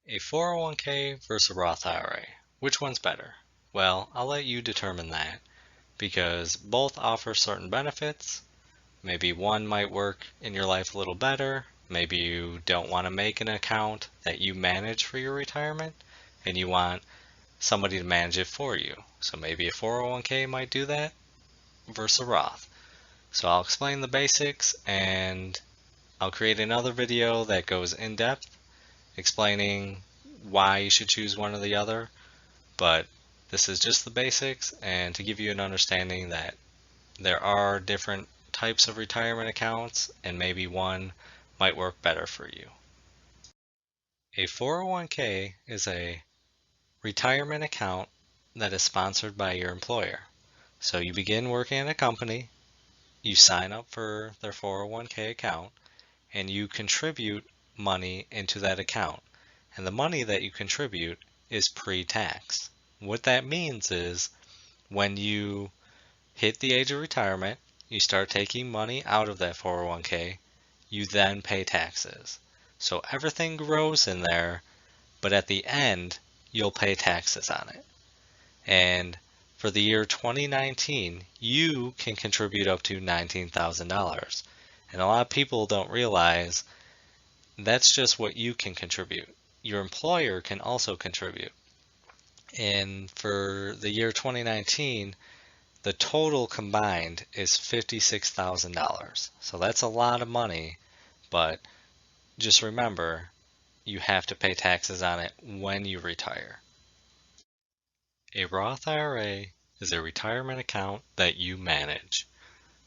A 401k versus a Roth IRA. Which one's better? Well, I'll let you determine that because both offer certain benefits. Maybe one might work in your life a little better. Maybe you don't want to make an account that you manage for your retirement and you want somebody to manage it for you. So maybe a 401k might do that versus a Roth. So I'll explain the basics and I'll create another video that goes in depth explaining why you should choose one or the other, but this is just the basics and to give you an understanding that there are different types of retirement accounts and maybe one might work better for you. A 401k is a retirement account that is sponsored by your employer. So you begin working at a company, you sign up for their 401k account, and you contribute money into that account. And the money that you contribute is pre-tax. What that means is when you hit the age of retirement, you start taking money out of that 401k, you then pay taxes. So everything grows in there, but at the end, you'll pay taxes on it. And for the year 2019, you can contribute up to $19,000. And a lot of people don't realize that's just what you can contribute. Your employer can also contribute. And for the year 2019, the total combined is $56,000. So that's a lot of money, but just remember, you have to pay taxes on it when you retire. A Roth IRA is a retirement account that you manage.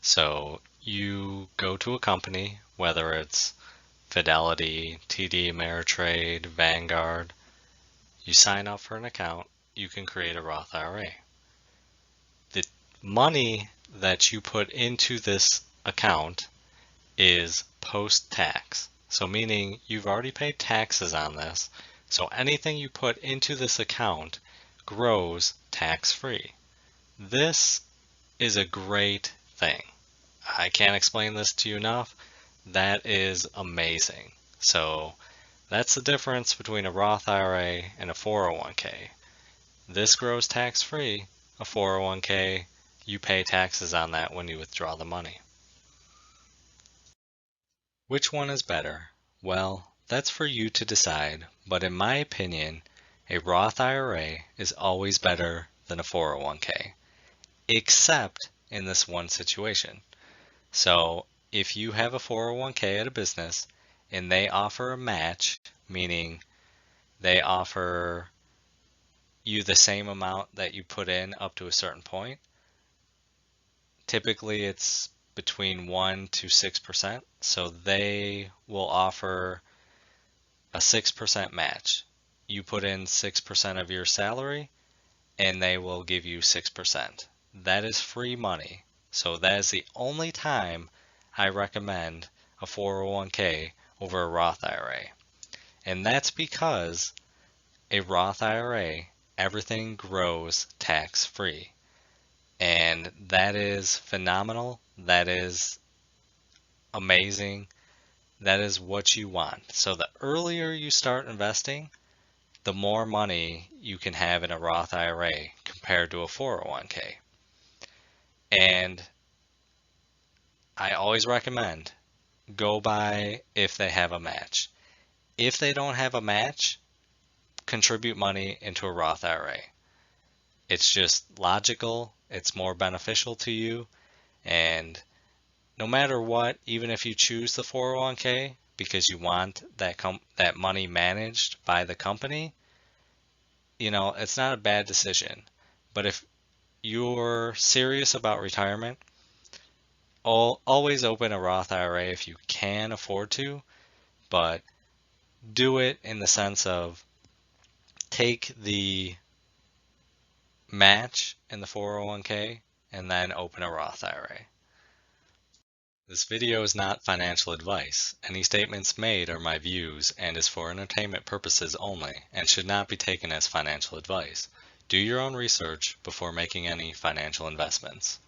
So you go to a company, whether it's Fidelity, TD Ameritrade, Vanguard, you sign up for an account, you can create a Roth IRA. The money that you put into this account is post-tax. So meaning you've already paid taxes on this. So anything you put into this account grows tax-free. This is a great thing. I can't explain this to you enough. That is amazing. So that's the difference between a Roth IRA and a 401k. This grows tax-free. A 401k, you pay taxes on that when you withdraw the money. Which one is better? Well, that's for you to decide, but in my opinion, a Roth IRA is always better than a 401k, except in this one situation. So if you have a 401k at a business and they offer a match, meaning they offer you the same amount that you put in up to a certain point, typically it's between 1 to 6%. So they will offer a 6% match. You put in 6% of your salary and they will give you 6%. That is free money. So that is the only time I recommend a 401k over a Roth IRA. And that's because a Roth IRA, everything grows tax-free. And that is phenomenal. That is amazing. That is what you want. So the earlier you start investing, the more money you can have in a Roth IRA compared to a 401k. And I always recommend go by if they have a match. If they don't have a match, contribute money into a Roth IRA. It's just logical, it's more beneficial to you, and no matter what, even if you choose the 401k because you want that money managed by the company, it's not a bad decision. But if you're serious about retirement, always open a Roth IRA if you can afford to, but do it in the sense of take the match in the 401k and then open a Roth IRA. This video is not financial advice. Any statements made are my views and is for entertainment purposes only and should not be taken as financial advice. Do your own research before making any financial investments.